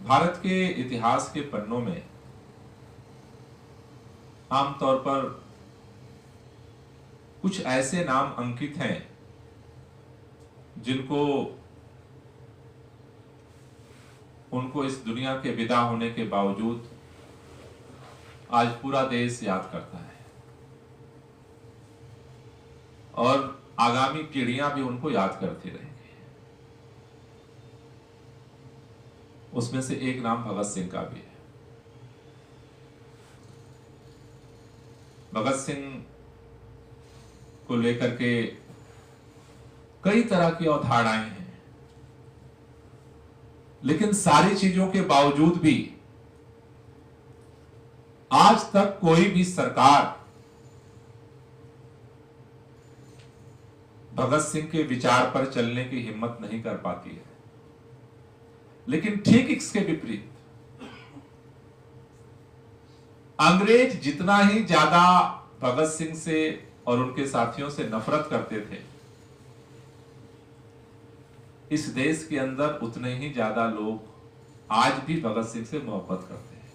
भारत के इतिहास के पन्नों में आमतौर पर कुछ ऐसे नाम अंकित हैं जिनको उनको इस दुनिया के विदा होने के बावजूद आज पूरा देश याद करता है और आगामी पीढ़ियां भी उनको याद करती रहेंगी। उसमें से एक नाम भगत सिंह का भी है। भगत सिंह को लेकर के कई तरह की अवधारणाएं हैं, लेकिन सारी चीजों के बावजूद भी आज तक कोई भी सरकार भगत सिंह के विचार पर चलने की हिम्मत नहीं कर पाती है। लेकिन ठीक इसके विपरीत अंग्रेज जितना ही ज्यादा भगत सिंह से और उनके साथियों से नफरत करते थे, इस देश के अंदर उतने ही ज्यादा लोग आज भी भगत सिंह से मोहब्बत करते हैं।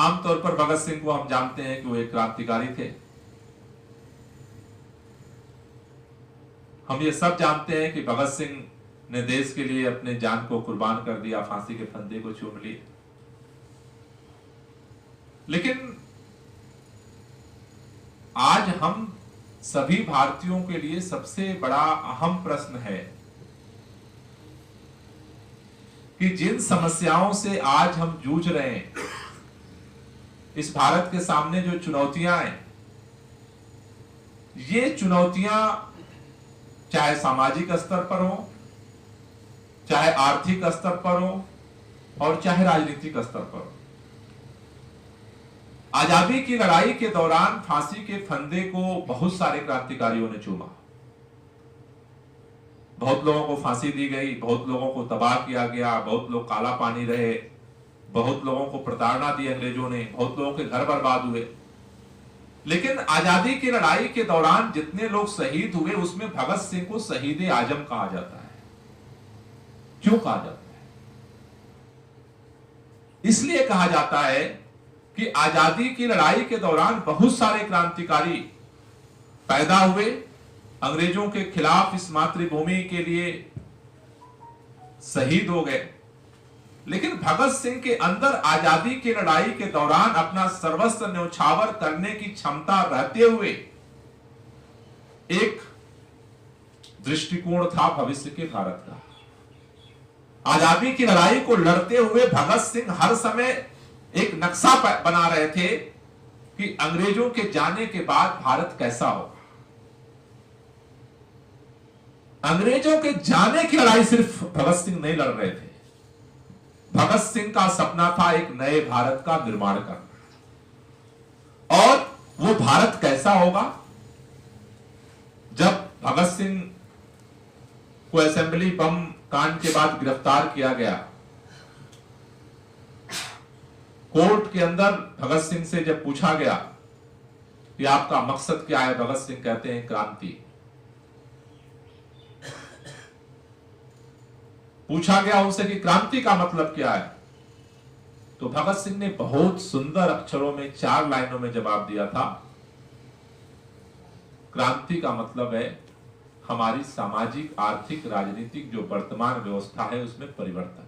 आमतौर पर भगत सिंह को हम जानते हैं कि वो एक क्रांतिकारी थे। हम ये सब जानते हैं कि भगत सिंह ने देश के लिए अपने जान को कुर्बान कर दिया, फांसी के फंदे को चूम लिए। लेकिन आज हम सभी भारतीयों के लिए सबसे बड़ा अहम प्रश्न है कि जिन समस्याओं से आज हम जूझ रहे हैं, इस भारत के सामने जो चुनौतियां हैं, ये चुनौतियां चाहे सामाजिक स्तर पर हो, चाहे आर्थिक स्तर पर हो और चाहे राजनीतिक स्तर पर हो। आजादी की लड़ाई के दौरान फांसी के फंदे को बहुत सारे क्रांतिकारियों ने चूमा। बहुत लोगों को फांसी दी गई, बहुत लोगों को तबाह किया गया, बहुत लोग काला पानी रहे, बहुत लोगों को प्रताड़ना दी अंग्रेजों ने, बहुत लोगों के घर बर्बाद हुए। लेकिन आजादी की लड़ाई के दौरान जितने लोग शहीद हुए, उसमें भगत सिंह को शहीद आजम कहा जाता है। क्यों कहा जाता है? इसलिए कहा जाता है कि आजादी की लड़ाई के दौरान बहुत सारे क्रांतिकारी पैदा हुए, अंग्रेजों के खिलाफ इस मातृभूमि के लिए शहीद हो गए। लेकिन भगत सिंह के अंदर आजादी की लड़ाई के दौरान अपना सर्वस्व न्यौछावर करने की क्षमता रहते हुए एक दृष्टिकोण था भविष्य के भारत का। आजादी की लड़ाई को लड़ते हुए भगत सिंह हर समय एक नक्शा बना रहे थे कि अंग्रेजों के जाने के बाद भारत कैसा होगा। अंग्रेजों के जाने की लड़ाई सिर्फ भगत सिंह नहीं लड़ रहे थे। भगत सिंह का सपना था एक नए भारत का निर्माण करना। और वो भारत कैसा होगा? जब भगत सिंह को असेंबली बम कांड के बाद गिरफ्तार किया गया, कोर्ट के अंदर भगत सिंह से जब पूछा गया कि आपका मकसद क्या है, भगत सिंह कहते हैं क्रांति। पूछा गया उनसे कि क्रांति का मतलब क्या है, तो भगत सिंह ने बहुत सुंदर अक्षरों में 4 लाइनों में जवाब दिया था, क्रांति का मतलब है हमारी सामाजिक, आर्थिक, राजनीतिक जो वर्तमान व्यवस्था है उसमें परिवर्तन।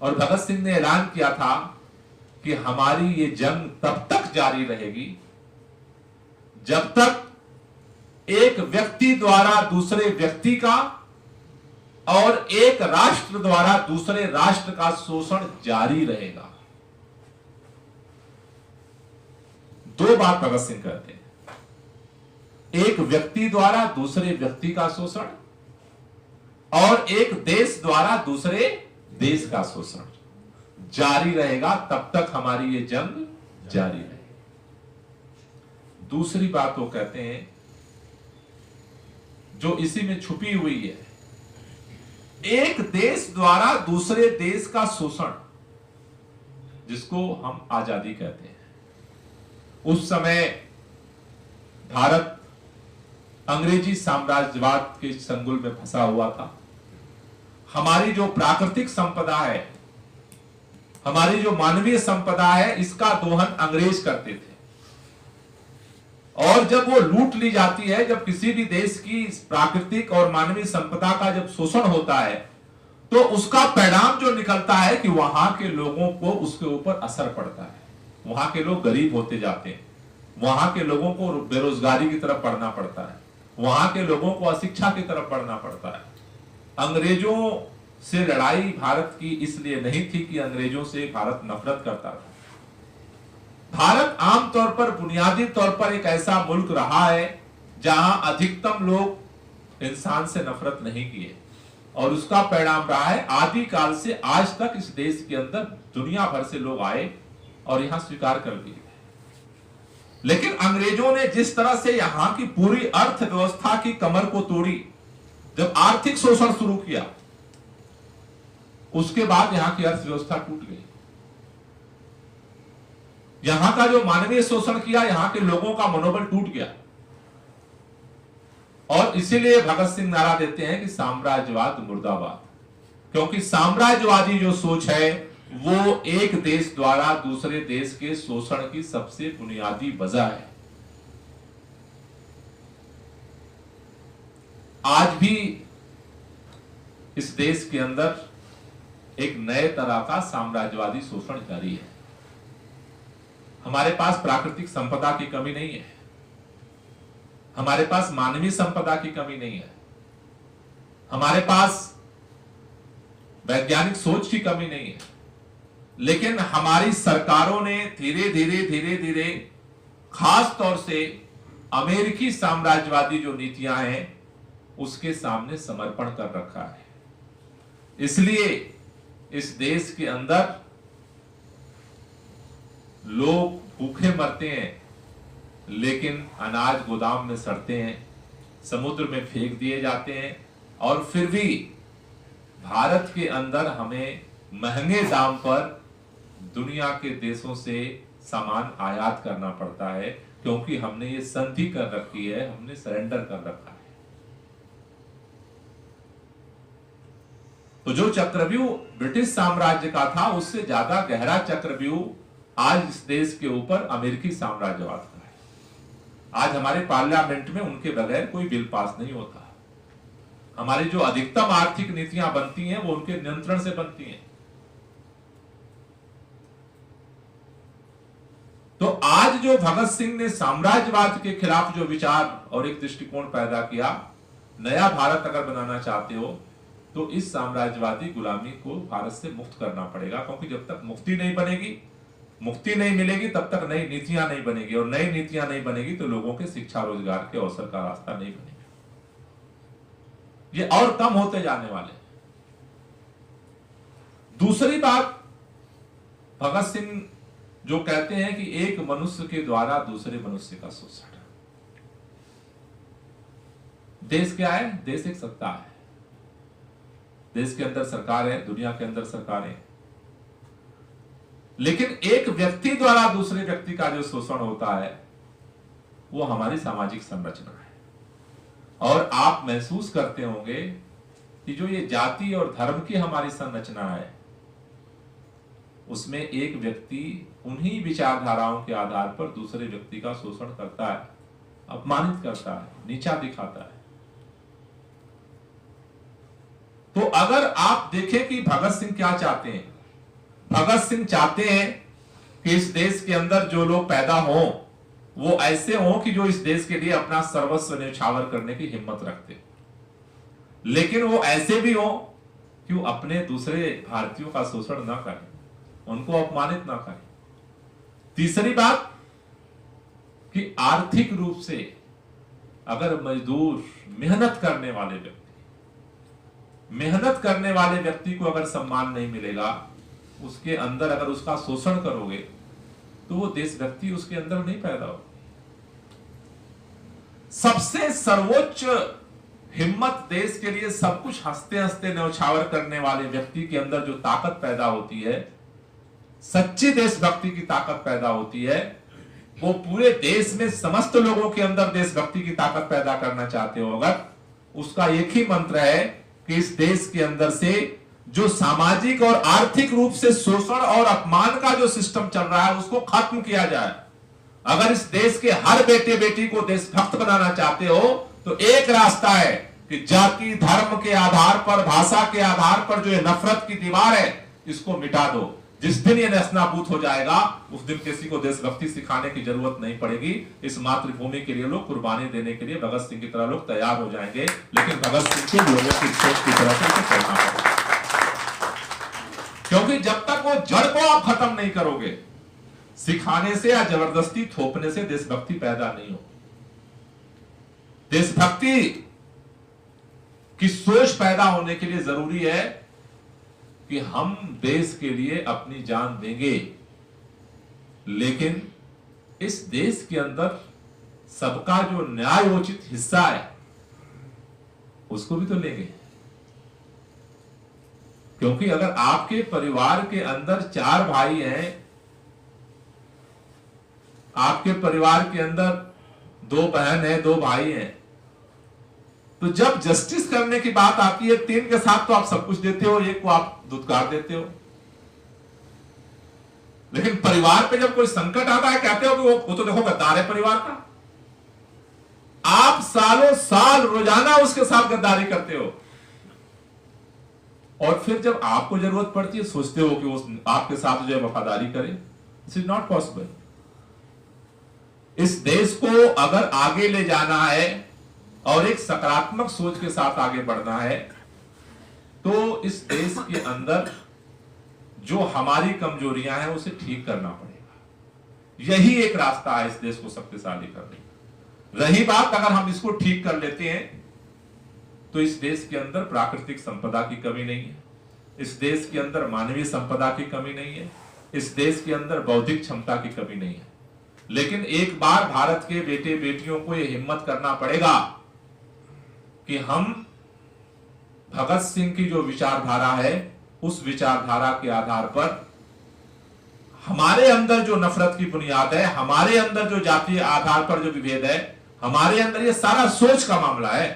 और भगत सिंह ने ऐलान किया था कि हमारी ये जंग तब तक जारी रहेगी जब तक एक व्यक्ति द्वारा दूसरे व्यक्ति का और एक राष्ट्र द्वारा दूसरे राष्ट्र का शोषण जारी रहेगा। 2 बात भगत सिंह कहते हैं, एक व्यक्ति द्वारा दूसरे व्यक्ति का शोषण और एक देश द्वारा दूसरे देश का शोषण जारी रहेगा, तब तक हमारी ये जंग जारी रहेगी। दूसरी बात वो कहते हैं जो इसी में छुपी हुई है, एक देश द्वारा दूसरे देश का शोषण, जिसको हम आजादी कहते हैं। उस समय भारत अंग्रेजी साम्राज्यवाद के चंगुल में फंसा हुआ था। हमारी जो प्राकृतिक संपदा है, हमारी जो मानवीय संपदा है, इसका दोहन अंग्रेज करते थे। और जब वो लूट ली जाती है, जब किसी भी देश की प्राकृतिक और मानवीय संपदा का जब शोषण होता है, तो उसका परिणाम जो निकलता है कि वहां के लोगों को उसके ऊपर असर पड़ता है। वहां के लोग गरीब होते जाते हैं, वहां के लोगों को बेरोजगारी की तरफ बढ़ना पड़ता है, वहां के लोगों को अशिक्षा की तरफ बढ़ना पड़ता है। अंग्रेजों से लड़ाई भारत की इसलिए नहीं थी कि अंग्रेजों से भारत नफरत करता था। भारत आमतौर पर, बुनियादी तौर पर एक ऐसा मुल्क रहा है जहां अधिकतम लोग इंसान से नफरत नहीं किए, और उसका परिणाम रहा है आदिकाल से आज तक इस देश के अंदर दुनिया भर से लोग आए और यहां स्वीकार कर लिए। लेकिन अंग्रेजों ने जिस तरह से यहां की पूरी अर्थव्यवस्था की कमर को तोड़ी, जब आर्थिक शोषण शुरू किया, उसके बाद यहां की अर्थव्यवस्था टूट गई। यहां का जो मानवीय शोषण किया, यहां के लोगों का मनोबल टूट गया। और इसीलिए भगत सिंह नारा देते हैं कि साम्राज्यवाद मुर्दाबाद, क्योंकि साम्राज्यवादी जो सोच है वो एक देश द्वारा दूसरे देश के शोषण की सबसे बुनियादी वजह है। आज भी इस देश के अंदर एक नए तरह का साम्राज्यवादी शोषण जारी है। हमारे पास प्राकृतिक संपदा की कमी नहीं है, हमारे पास मानवीय संपदा की कमी नहीं है, हमारे पास वैज्ञानिक सोच की कमी नहीं है, लेकिन हमारी सरकारों ने धीरे धीरे खास तौर से अमेरिकी साम्राज्यवादी जो नीतियां हैं उसके सामने समर्पण कर रखा है। इसलिए इस देश के अंदर लोग भूखे मरते हैं, लेकिन अनाज गोदाम में सड़ते हैं, समुद्र में फेंक दिए जाते हैं, और फिर भी भारत के अंदर हमें महंगे दाम पर दुनिया के देशों से सामान आयात करना पड़ता है, क्योंकि हमने ये संधि कर रखी है, हमने सरेंडर कर रखा है। तो जो चक्रव्यूह ब्रिटिश साम्राज्य का था, उससे ज्यादा गहरा चक्रव्यूह आज इस देश के ऊपर अमेरिकी साम्राज्यवाद का है। आज हमारे पार्लियामेंट में उनके बगैर कोई बिल पास नहीं होता। हमारी जो अधिकतम आर्थिक नीतियां बनती हैं वो उनके नियंत्रण से बनती हैं। तो आज जो भगत सिंह ने साम्राज्यवाद के खिलाफ जो विचार और एक दृष्टिकोण पैदा किया, नया भारत अगर बनाना चाहते हो तो इस साम्राज्यवादी गुलामी को भारत से मुक्त करना पड़ेगा, क्योंकि जब तक मुक्ति नहीं बनेगी, मुक्ति नहीं मिलेगी, तब तक नई नीतियां नहीं बनेगी, और नई नीतियां नहीं बनेगी तो लोगों के शिक्षा रोजगार के अवसर का रास्ता नहीं बनेगा, ये और कम होते जाने वाले। दूसरी बात, भगत सिंह जो कहते हैं कि एक मनुष्य के द्वारा दूसरे मनुष्य का शोषण। देश क्या है? देश एक सत्ता है, देश के अंदर सरकार है, दुनिया के अंदर सरकार है, लेकिन एक व्यक्ति द्वारा दूसरे व्यक्ति का जो शोषण होता है वो हमारी सामाजिक संरचना है। और आप महसूस करते होंगे कि जो ये जाति और धर्म की हमारी संरचना है, उसमें एक व्यक्ति उन्हीं विचारधाराओं के आधार पर दूसरे व्यक्ति का शोषण करता है, अपमानित करता है, नीचा दिखाता है। तो अगर आप देखें कि भगत सिंह क्या चाहते हैं, भगत सिंह चाहते हैं कि इस देश के अंदर जो लोग पैदा हों वो ऐसे हों कि जो इस देश के लिए अपना सर्वस्व न्यौछावर करने की हिम्मत रखते, लेकिन वो ऐसे भी हों कि वो अपने दूसरे भारतीयों का शोषण ना करें, उनको अपमानित ना करें। तीसरी बात कि आर्थिक रूप से अगर मजदूर, मेहनत करने वाले व्यक्ति को अगर सम्मान नहीं मिलेगा, उसके अंदर अगर उसका शोषण करोगे तो वो देशभक्ति उसके अंदर नहीं पैदा होगी। सबसे सर्वोच्च हिम्मत देश के लिए सब कुछ हंसते हंसते न्यौछावर करने वाले व्यक्ति के अंदर जो ताकत पैदा होती है, सच्ची देशभक्ति की ताकत पैदा होती है, वो पूरे देश में समस्त लोगों के अंदर देशभक्ति की ताकत पैदा करना चाहते हो अगर, उसका एक ही मंत्र है कि इस देश के अंदर से जो सामाजिक और आर्थिक रूप से शोषण और अपमान का जो सिस्टम चल रहा है उसको खत्म किया जाए। अगर इस देश के हर बेटे बेटी को देशभक्त बनाना चाहते हो तो एक रास्ता है कि जाति धर्म के आधार पर, भाषा के आधार पर जो ये नफरत की दीवार है इसको मिटा दो। जिस दिन ये नेस्तनाबूद हो जाएगा उस दिन किसी को देशभक्ति सिखाने की जरूरत नहीं पड़ेगी। इस मातृभूमि के लिए लोग कुर्बानी देने के लिए भगत सिंह की तरह लोग तैयार हो जाएंगे, लेकिन भगत सिंह के लोगों की सोच की तरह से चलना पड़ेगा, क्योंकि जब तक वो जड़ को आप खत्म नहीं करोगे, सिखाने से या जबरदस्ती थोपने से देशभक्ति पैदा नहीं हो। देशभक्ति की सोच पैदा होने के लिए जरूरी है कि हम देश के लिए अपनी जान देंगे, लेकिन इस देश के अंदर सबका जो न्यायोचित हिस्सा है उसको भी तो लेंगे। क्योंकि अगर आपके परिवार के अंदर 4 भाई हैं, आपके परिवार के अंदर 2 बहन है, 2 भाई हैं, तो जब जस्टिस करने की बात आती है 3 के साथ तो आप सब कुछ देते हो, 1 को आप दुत्कार देते हो। लेकिन परिवार पे जब कोई संकट आता है कहते हो कि वो तो देखो गद्दार है परिवार का। आप सालों साल रोजाना उसके साथ गद्दारी करते हो और फिर जब आपको जरूरत पड़ती है सोचते हो कि वो आपके साथ जो है वफादारी करे। It's is not possible. इस देश को अगर आगे ले जाना है और एक सकारात्मक सोच के साथ आगे बढ़ना है तो इस देश के अंदर जो हमारी कमजोरियां हैं उसे ठीक करना पड़ेगा। यही एक रास्ता है इस देश को शक्तिशाली करने का। रही बात अगर हम इसको ठीक कर लेते हैं तो इस देश के अंदर प्राकृतिक संपदा की कमी नहीं है, इस देश के अंदर मानवीय संपदा की कमी नहीं है, इस देश के अंदर बौद्धिक क्षमता की कमी नहीं है। लेकिन एक बार भारत के बेटे बेटियों को यह हिम्मत करना पड़ेगा कि हम भगत सिंह की जो विचारधारा है उस विचारधारा के आधार पर हमारे अंदर जो नफरत की बुनियाद है, हमारे अंदर जो जातीय आधार पर जो विभेद है, हमारे अंदर ये सारा सोच का मामला है,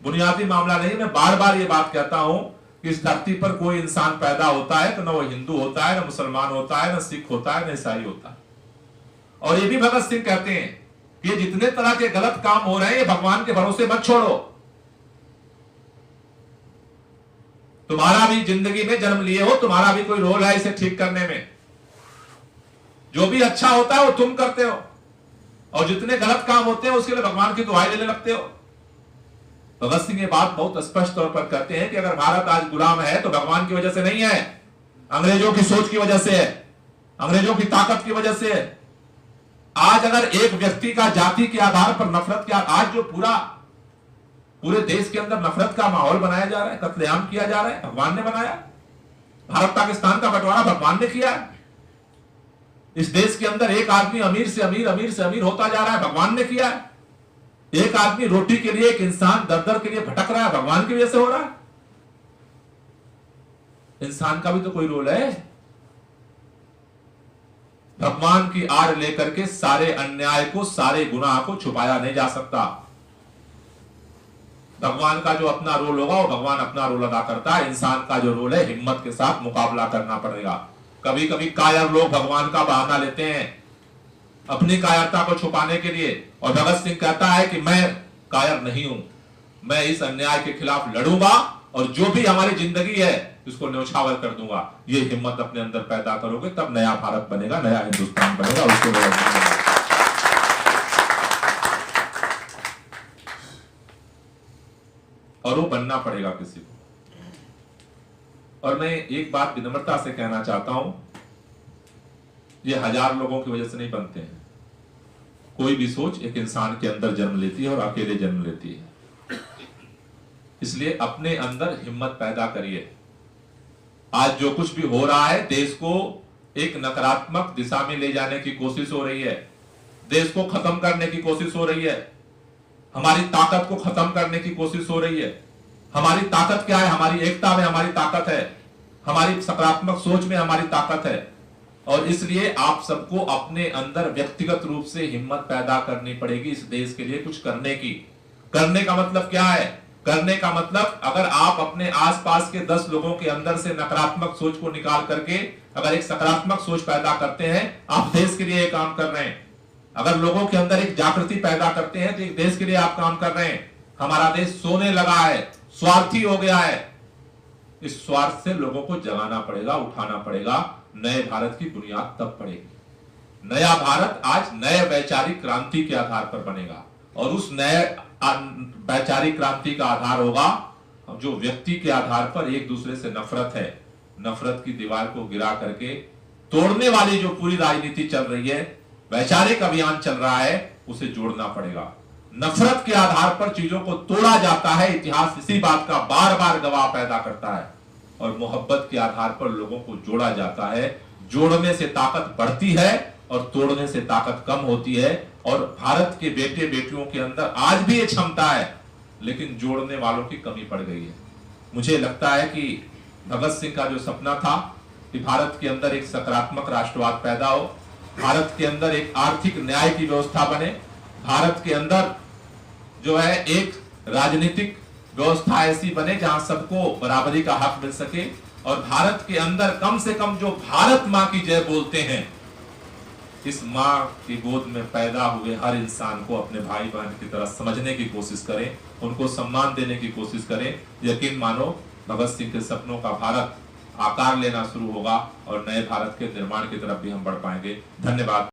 बुनियादी मामला नहीं। मैं बार बार ये बात कहता हूं कि इस धरती पर कोई इंसान पैदा होता है तो न वो हिंदू होता है, न मुसलमान होता है, न सिख होता है, न ईसाई होता है। और ये भी भगत सिंह कहते हैं कि ये जितने तरह के गलत काम हो रहे हैं ये भगवान के भरोसे मत छोड़ो। तुम्हारा भी जिंदगी में जन्म लिए हो, तुम्हारा भी कोई रोल है इसे ठीक करने में। जो भी अच्छा होता है वो तुम करते हो और जितने गलत काम होते हैं उसके लिए भगवान की दुहाई लेने लगते हो। भगत सिंह ये बात बहुत स्पष्ट तौर पर कहते हैं कि अगर भारत आज गुलाम है तो भगवान की वजह से नहीं है, अंग्रेजों की सोच की वजह से है, अंग्रेजों की ताकत की वजह से है। आज अगर एक व्यक्ति का जाति के आधार पर नफरत के आज जो पूरे देश के अंदर नफरत का माहौल बनाया जा रहा है, कत्लेआम किया जा रहा है, भगवान ने बनाया। भारत पाकिस्तान का बंटवारा भगवान ने किया। इस देश के अंदर एक आदमी अमीर से अमीर होता जा रहा है, भगवान ने किया। एक आदमी रोटी के लिए, एक इंसान दर के लिए भटक रहा है, भगवान की वजह से हो रहा है। इंसान का भी तो कोई रोल है। भगवान की आड़ लेकर के सारे अन्याय को, सारे गुनाह को छुपाया नहीं जा सकता। भगवान का जो अपना रोल होगा वो भगवान अपना रोल अदा करता है। इंसान का जो रोल है हिम्मत के साथ मुकाबला करना पड़ेगा। कभी कभी कायर लोग भगवान का बहाना लेते हैं अपनी कायरता को छुपाने के लिए, और भगत सिंह कहता है कि मैं कायर नहीं हूं, मैं इस अन्याय के खिलाफ लड़ूंगा और जो भी हमारी जिंदगी है उसको न्यौछावर कर दूंगा। ये हिम्मत अपने अंदर पैदा करोगे तब नया भारत बनेगा, नया हिंदुस्तान बनेगा। उसको और वो बनना पड़ेगा किसी को। और मैं एक बात विनम्रता से कहना चाहता हूं, ये 1000 लोगों की वजह से नहीं बनते हैं। कोई भी सोच एक इंसान के अंदर जन्म लेती है और अकेले जन्म लेती है। इसलिए अपने अंदर हिम्मत पैदा करिए। आज जो कुछ भी हो रहा है देश को एक नकारात्मक दिशा में ले जाने की कोशिश हो रही है, देश को खत्म करने की कोशिश हो रही है, हमारी ताकत को खत्म करने की कोशिश हो रही है। हमारी ताकत क्या है? हमारी एकता में हमारी ताकत है, हमारी सकारात्मक सोच में हमारी ताकत है। और इसलिए आप सबको अपने अंदर व्यक्तिगत रूप से हिम्मत पैदा करनी पड़ेगी इस देश के लिए कुछ करने की। करने का मतलब क्या है? करने का मतलब, अगर आप अपने आसपास के 10 लोगों के अंदर से नकारात्मक सोच को निकाल करके अगर एक सकारात्मक सोच पैदा करते हैं, आप देश के लिए काम कर रहे हैं। अगर लोगों के अंदर एक जागृति पैदा करते हैं तो एक देश के लिए आप काम कर रहे हैं। हमारा देश सोने लगा है, स्वार्थी हो गया है। इस स्वार्थ से लोगों को जगाना पड़ेगा, उठाना पड़ेगा। नए भारत की बुनियाद तब पड़ेगी। नया भारत आज नए वैचारिक क्रांति के आधार पर बनेगा, और उस नए वैचारिक क्रांति का आधार होगा जो व्यक्ति के आधार पर एक दूसरे से नफरत है, नफरत की दीवार को गिरा करके तोड़ने वाली जो पूरी राजनीति चल रही है, वैचारिक अभियान चल रहा है, उसे जोड़ना पड़ेगा। नफरत के आधार पर चीजों को तोड़ा जाता है, इतिहास इसी बात का बार बार गवाह पैदा करता है। और मोहब्बत के आधार पर लोगों को जोड़ा जाता है। जोड़ने से ताकत बढ़ती है और तोड़ने से ताकत कम होती है। और भारत के बेटे बेटियों के अंदर आज भी ये क्षमता है, लेकिन जोड़ने वालों की कमी पड़ गई है। मुझे लगता है कि भगत सिंह का जो सपना था कि भारत के अंदर एक सकारात्मक राष्ट्रवाद पैदा हो, भारत के अंदर एक आर्थिक न्याय की व्यवस्था बने, भारत के अंदर जो है एक राजनीतिक व्यवस्था ऐसी बने जहां सबको बराबरी का हक मिल सके, और भारत के अंदर कम से कम जो भारत मां की जय बोलते हैं, इस मां की गोद में पैदा हुए हर इंसान को अपने भाई बहन की तरह समझने की कोशिश करें, उनको सम्मान देने की कोशिश करें। यकीन मानो, भगत सिंह के सपनों का भारत आकार लेना शुरू होगा और नए भारत के निर्माण की तरफ भी हम बढ़ पाएंगे। धन्यवाद।